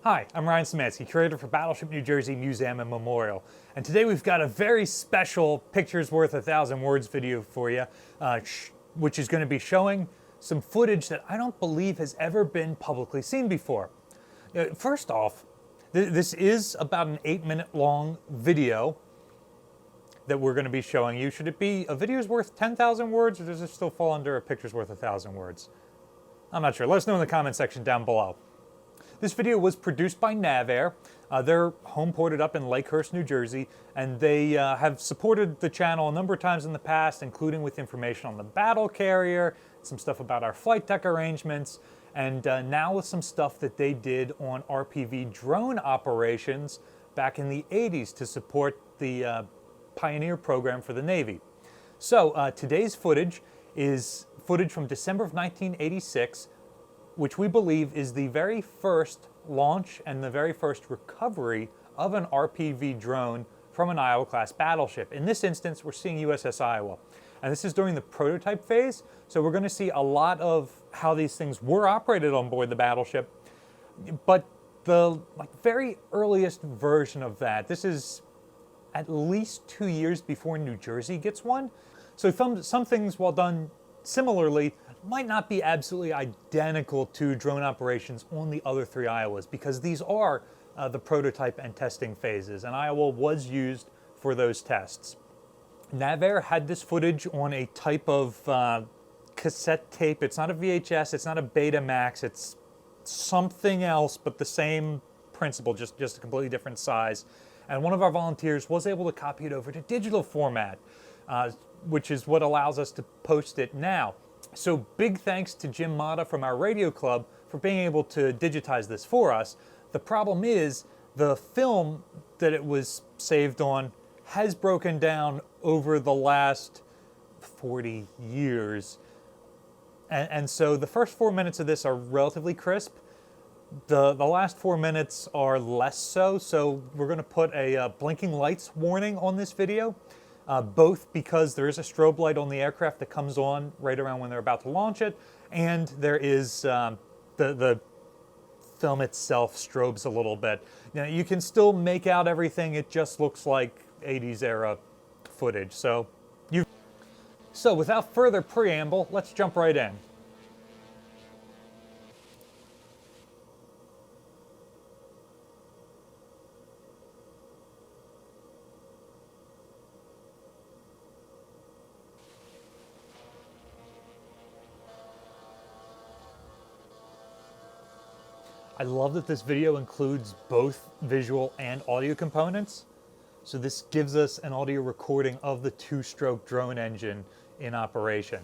Hi, I'm Ryan Szymanski, curator for Battleship New Jersey Museum and Memorial. And today we've got a very special Pictures Worth 1,000 Words video for you, which is going to be showing some footage that I don't believe has ever been publicly seen before. First off, this is about an 8-minute long video that we're going to be showing you. Should it be a video's worth 10,000 words, or does it still fall under a picture's worth 1,000 words? I'm not sure. Let us know in the comment section down below. This video was produced by NavAir. They're home ported up in Lakehurst, New Jersey, and they have supported the channel a number of times in the past, including with information on the battle carrier, some stuff about our flight deck arrangements, and now with some stuff that they did on RPV drone operations back in the 80s to support the Pioneer program for the Navy. So today's footage is footage from December of 1986, which we believe is the very first launch and the very first recovery of an RPV drone from an Iowa-class battleship. In this instance, we're seeing USS Iowa. And this is during the prototype phase, so we're going to see a lot of how these things were operated on board the battleship. But the very earliest version of that, this is at least 2 years before New Jersey gets one. So some things, while done similarly, might not be absolutely identical to drone operations on the other three Iowas, because these are the prototype and testing phases, and Iowa was used for those tests. NavAir had this footage on a type of cassette tape. It's not a VHS, it's not a Betamax, it's something else, but the same principle, just a completely different size. And one of our volunteers was able to copy it over to digital format, which is what allows us to post it now. So big thanks to Jim Mata from our radio club for being able to digitize this for us. The problem is the film that it was saved on has broken down over the last 40 years. And so the first 4 minutes of this are relatively crisp. The last 4 minutes are less so. So we're going to put a blinking lights warning on this video. Both because there is a strobe light on the aircraft that comes on right around when they're about to launch it, and there is the film itself strobes a little bit. Now, you can still make out everything, it just looks like 80s era footage. So without further preamble, let's jump right in. I love that this video includes both visual and audio components. So this gives us an audio recording of the two-stroke drone engine in operation.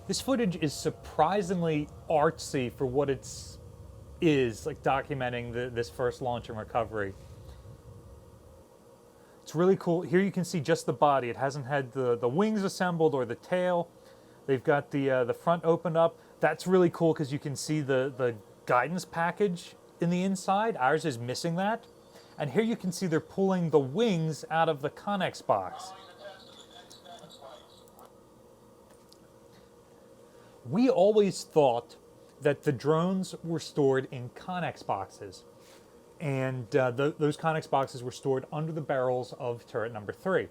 This footage is surprisingly artsy for what it is, like documenting this first launch and recovery. It's really cool. Here you can see just the body. It hasn't had the wings assembled or the tail. They've got the front opened up. That's really cool because you can see the guidance package in the inside. Ours is missing that. And here you can see they're pulling the wings out of the Connex box. We always thought that the drones were stored in Connex boxes. And those Connex boxes were stored under the barrels of turret number 3.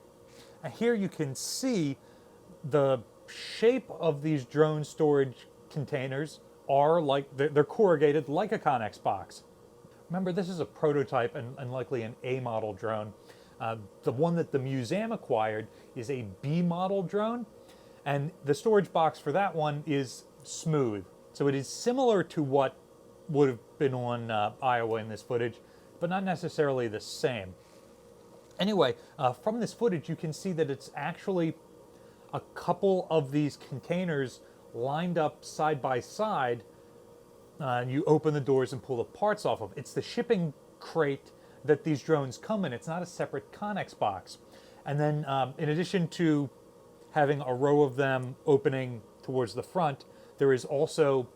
And here you can see the shape of these drone storage containers are like, they're corrugated like a Connex box. Remember, this is a prototype and likely an A model drone. The one that the museum acquired is a B model drone, and the storage box for that one is smooth. So it is similar to what would have been on Iowa in this footage, but not necessarily the same. Anyway, from this footage you can see that it's actually a couple of these containers lined up side by side, and you open the doors and pull the parts off of. It's the shipping crate that these drones come in. It's not a separate Connex box. And then in addition to having a row of them opening towards the front, there is also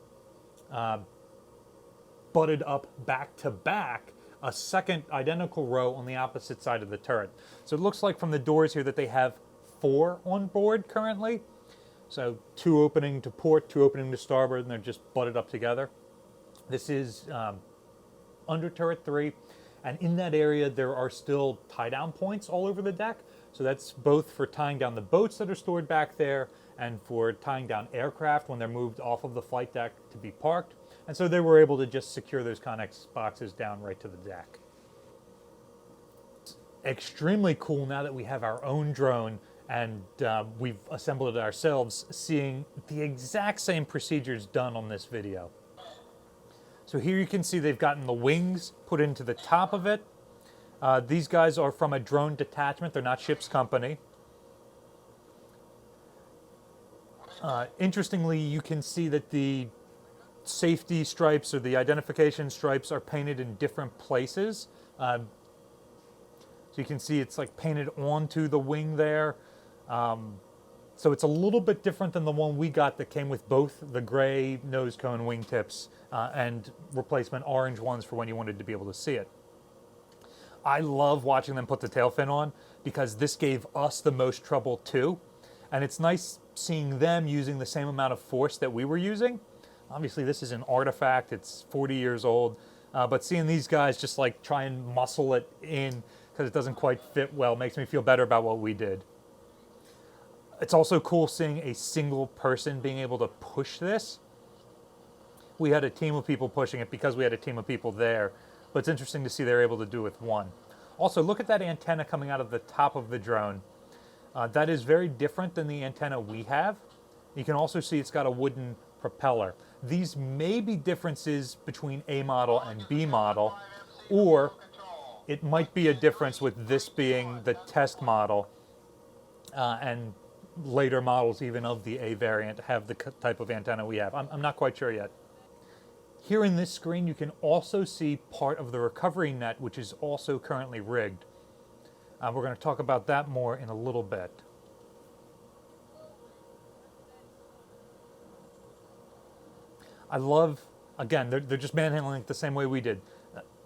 butted up back to back a second identical row on the opposite side of the turret. So it looks like from the doors here that they have 4 on board currently. So 2 opening to port, 2 opening to starboard, and they're just butted up together. This is under turret 3, and in that area there are still tie-down points all over the deck. So that's both for tying down the boats that are stored back there and for tying down aircraft when they're moved off of the flight deck to be parked. And so they were able to just secure those Connex boxes down right to the deck. It's extremely cool now that we have our own drone and we've assembled it ourselves, seeing the exact same procedures done on this video. So here you can see they've gotten the wings put into the top of it. These guys are from a drone detachment. They're not ship's company. Interestingly, you can see that the safety stripes or the identification stripes are painted in different places. So you can see it's like painted onto the wing there. So it's a little bit different than the one we got that came with both the gray nose cone wingtips and replacement orange ones for when you wanted to be able to see it. I love watching them put the tail fin on because this gave us the most trouble too. And it's nice seeing them using the same amount of force that we were using. Obviously this is an artifact, it's 40 years old, but seeing these guys just like try and muscle it in because it doesn't quite fit well makes me feel better about what we did. It's also cool seeing a single person being able to push this. We had a team of people pushing it because we had a team of people there, but it's interesting to see they're able to do it with one. Also, look at that antenna coming out of the top of the drone. That is very different than the antenna we have. You can also see it's got a wooden propeller. These may be differences between A model and B model, or it might be a difference with this being the test model and later models even of the A variant have the type of antenna we have. I'm not quite sure yet. Here in this screen you can also see part of the recovery net, which is also currently rigged. We're going to talk about that more in a little bit. I love, again, they're just manhandling it the same way we did.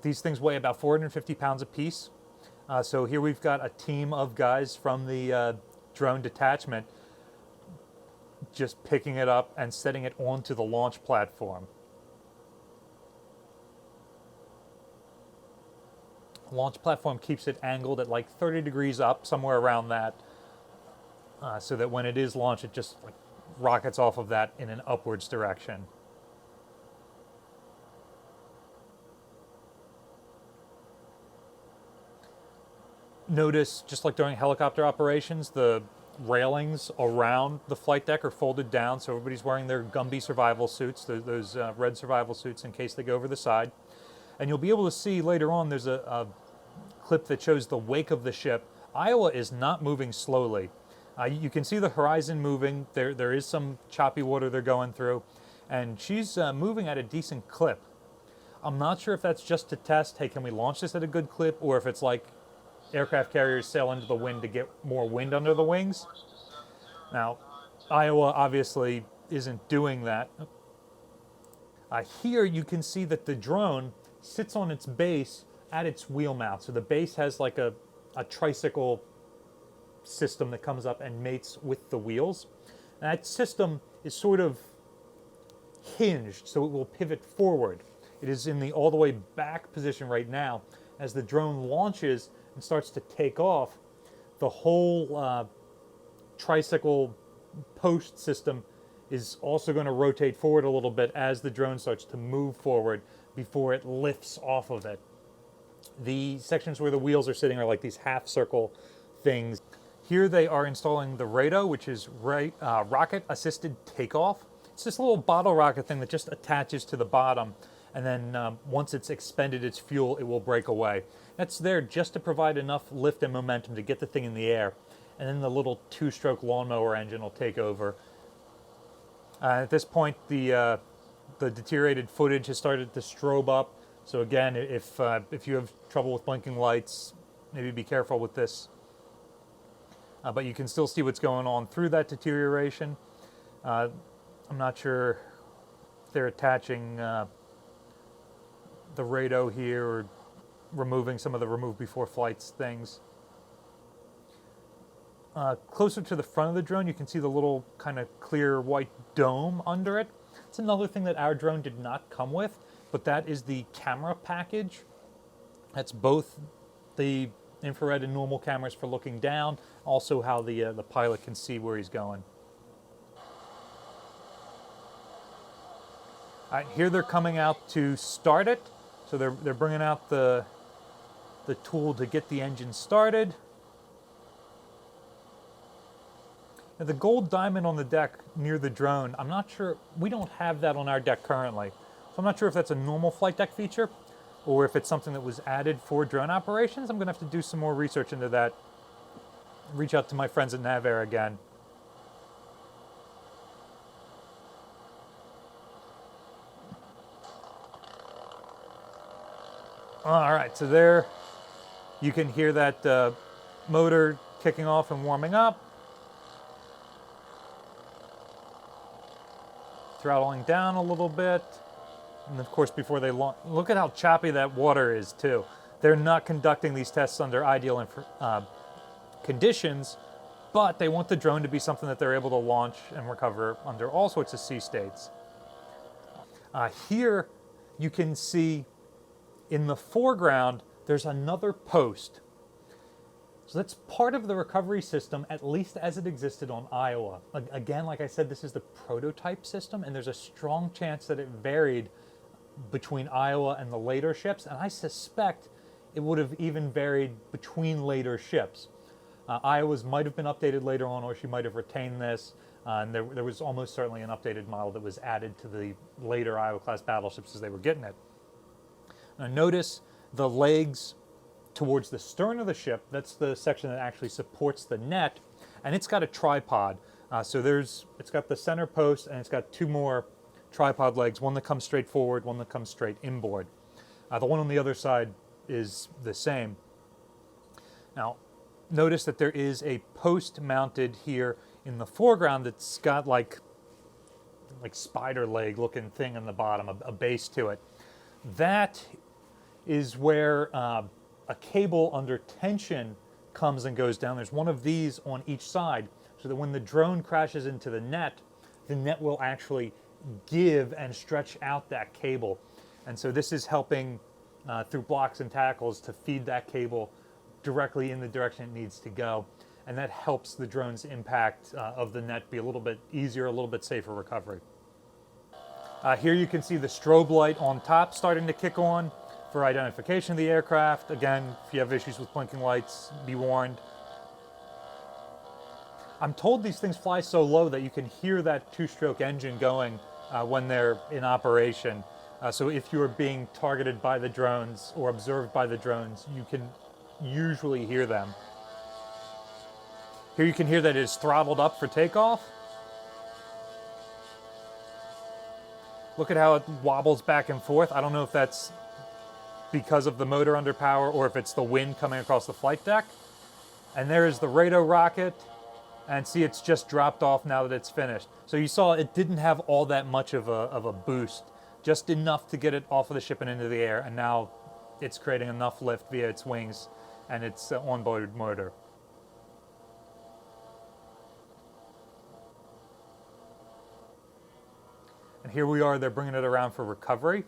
These things weigh about 450 pounds apiece. So here we've got a team of guys from the drone detachment just picking it up and setting it onto the launch platform. The launch platform keeps it angled at like 30 degrees up, somewhere around that, so that when it is launched, it just like rockets off of that in an upwards direction. Notice, just like during helicopter operations, the railings around the flight deck are folded down, so everybody's wearing their Gumby survival suits, those red survival suits in case they go over the side. And you'll be able to see later on, there's a clip that shows the wake of the ship. Iowa is not moving slowly. You can see the horizon moving. There is some choppy water they're going through, and she's moving at a decent clip. I'm not sure if that's just to test, hey, can we launch this at a good clip, or if it's like aircraft carriers sail into the wind to get more wind under the wings. Now, Iowa obviously isn't doing that. Here you can see that the drone sits on its base at its wheel mount. So the base has like a tricycle system that comes up and mates with the wheels. And that system is sort of hinged, so it will pivot forward. It is in the all the way back position right now. As the drone launches and starts to take off, the whole tricycle post system is also going to rotate forward a little bit as the drone starts to move forward before it lifts off of it. The sections where the wheels are sitting are like these half circle things. Here they are installing the RATO, which is rocket assisted takeoff. It's this little bottle rocket thing that just attaches to the bottom, and then once it's expended its fuel, it will break away. That's there just to provide enough lift and momentum to get the thing in the air, and then the little two-stroke lawnmower engine will take over. At this point, the deteriorated footage has started to strobe up. So again, if you have trouble with blinking lights, maybe be careful with this. But you can still see what's going on through that deterioration. I'm not sure if they're attaching the RATO here or removing some of the remove before flights things. Closer to the front of the drone, you can see the little kind of clear white dome under it. It's another thing that our drone did not come with. but that is the camera package. That's both the infrared and normal cameras for looking down, also how the pilot can see where he's going. All right, here they're coming out to start it. So they're bringing out the tool to get the engine started. Now the gold diamond on the deck near the drone, I'm not sure, we don't have that on our deck currently. So I'm not sure if that's a normal flight deck feature or if it's something that was added for drone operations. I'm gonna have to do some more research into that. Reach out to my friends at NavAir again. All right, so there you can hear that motor kicking off and warming up. Throttling down a little bit. And of course, before they launch, look at how choppy that water is too. They're not conducting these tests under ideal conditions, but they want the drone to be something that they're able to launch and recover under all sorts of sea states. Here you can see in the foreground, there's another post. So that's part of the recovery system, at least as it existed on Iowa. Again, like I said, this is the prototype system, and there's a strong chance that it varied between Iowa and the later ships, and I suspect it would have even varied between later ships. Iowa's might have been updated later on, or she might have retained this, and there was almost certainly an updated model that was added to the later Iowa-class battleships as they were getting it. Now notice the legs towards the stern of the ship. That's the section that actually supports the net, and it's got a tripod. So it's got the center post, and it's got two more tripod legs, one that comes straight forward, one that comes straight inboard. The one on the other side is the same. Now, notice that there is a post mounted here in the foreground that's got like spider leg looking thing in the bottom, a base to it. That is where a cable under tension comes and goes down. There's one of these on each side, so that when the drone crashes into the net will actually give and stretch out that cable. And so this is helping through blocks and tackles to feed that cable directly in the direction it needs to go. And that helps the drone's impact of the net be a little bit easier, a little bit safer recovery. Here you can see the strobe light on top starting to kick on for identification of the aircraft. Again, if you have issues with blinking lights, be warned. I'm told these things fly so low that you can hear that two-stroke engine going when they're in operation. So if you are being targeted by the drones or observed by the drones, you can usually hear them. Here you can hear that it is throttled up for takeoff. Look at how it wobbles back and forth. I don't know if that's because of the motor under power or if it's the wind coming across the flight deck. And there is the radar rocket. And see, it's just dropped off now that it's finished. So you saw it didn't have all that much of a boost, just enough to get it off of the ship and into the air. And now it's creating enough lift via its wings and its onboard motor. And here we are, they're bringing it around for recovery.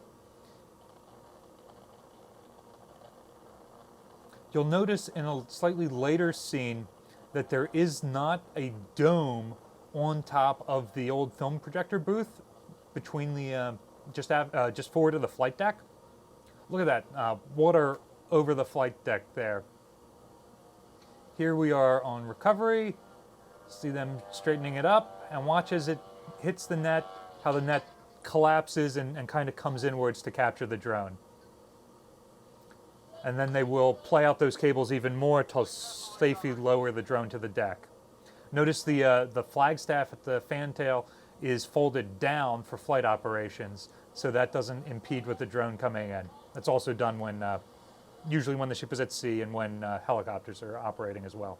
You'll notice in a slightly later scene that there is not a dome on top of the old film projector booth between the, just forward of the flight deck. Look at that, water over the flight deck there. Here we are on recovery. See them straightening it up, and watch as it hits the net, how the net collapses and kind of comes inwards to capture the drone. And then they will play out those cables even more to safely lower the drone to the deck. Notice the flagstaff at the fantail is folded down for flight operations, so that doesn't impede with the drone coming in. That's also done when, usually when the ship is at sea and when helicopters are operating as well.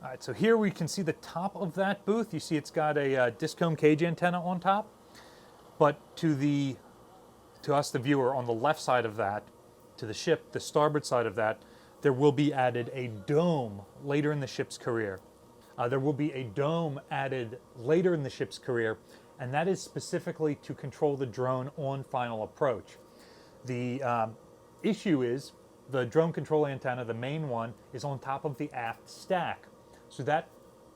All right, so here we can see the top of that booth. You see it's got a discomb cage antenna on top, but to us, the viewer, on the left side of that, to the ship, the starboard side of that, there will be added a dome later in the ship's career. There will be a dome added later in the ship's career, and that is specifically to control the drone on final approach. The issue is the drone control antenna, the main one, is on top of the aft stack. So that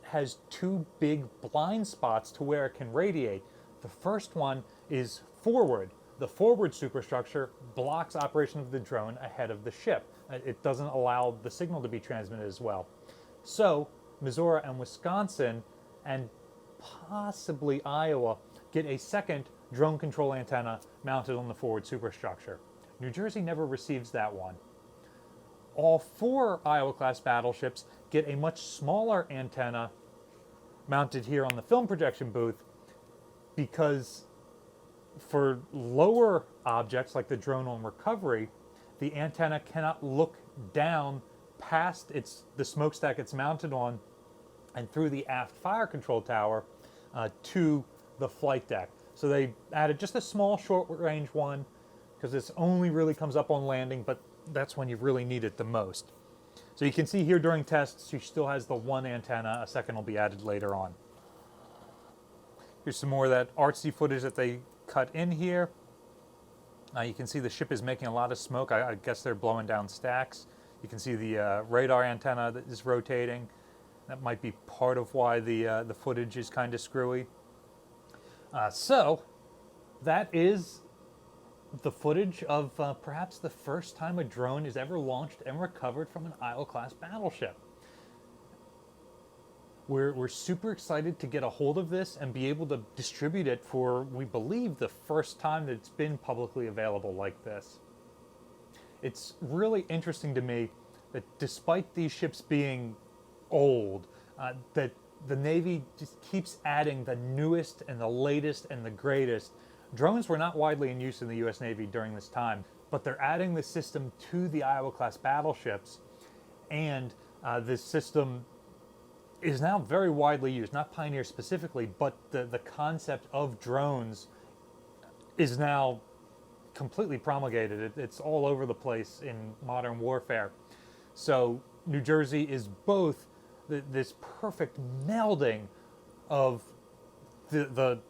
has two big blind spots to where it can radiate. The first one is forward. The forward superstructure blocks operation of the drone ahead of the ship. It doesn't allow the signal to be transmitted as well. So Missouri and Wisconsin and possibly Iowa get a second drone control antenna mounted on the forward superstructure. New Jersey never receives that one. All 4 Iowa-class battleships get a much smaller antenna mounted here on the film projection booth, because for lower objects like the drone on recovery, the antenna cannot look down past the smokestack it's mounted on and through the aft fire control tower to the flight deck. So they added just a small short-range one, because this only really comes up on landing, but that's when you really need it the most. So you can see here during tests, she still has the one antenna. A second will be added later on. Here's some more of that artsy footage that they cut in here. You can see the ship is making a lot of smoke. I guess they're blowing down stacks. You can see the radar antenna that is rotating. That might be part of why the footage is kind of screwy. So that is the footage of perhaps the first time a drone is ever launched and recovered from an Iowa-class battleship. We're super excited to get a hold of this and be able to distribute it for, we believe, the first time that it's been publicly available like this. It's really interesting to me that despite these ships being old, that the Navy just keeps adding the newest and the latest and the greatest. Drones were not widely in use in the U.S. Navy during this time, but they're adding the system to the Iowa-class battleships, and this system is now very widely used, not Pioneer specifically, but the concept of drones is now completely promulgated. It's all over the place in modern warfare. So New Jersey is both this perfect melding of the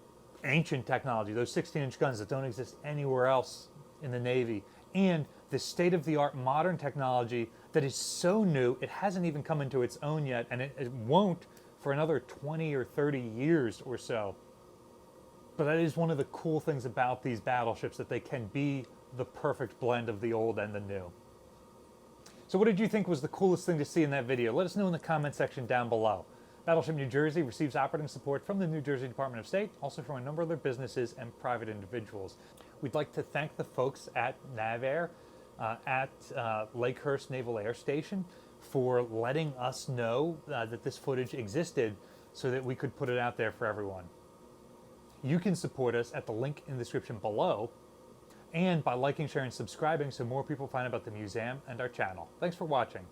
ancient technology, those 16-inch guns that don't exist anywhere else in the Navy, and the state-of-the-art modern technology that is so new it hasn't even come into its own yet, and it won't for another 20 or 30 years or so. But that is one of the cool things about these battleships, that they can be the perfect blend of the old and the new. So what did you think was the coolest thing to see in that video? Let us know in the comment section down below. Battleship New Jersey receives operating support from the New Jersey Department of State, also from a number of other businesses and private individuals. We'd like to thank the folks at NavAir at Lakehurst Naval Air Station for letting us know that this footage existed so that we could put it out there for everyone. You can support us at the link in the description below, and by liking, sharing, and subscribing so more people find out about the museum and our channel. Thanks for watching.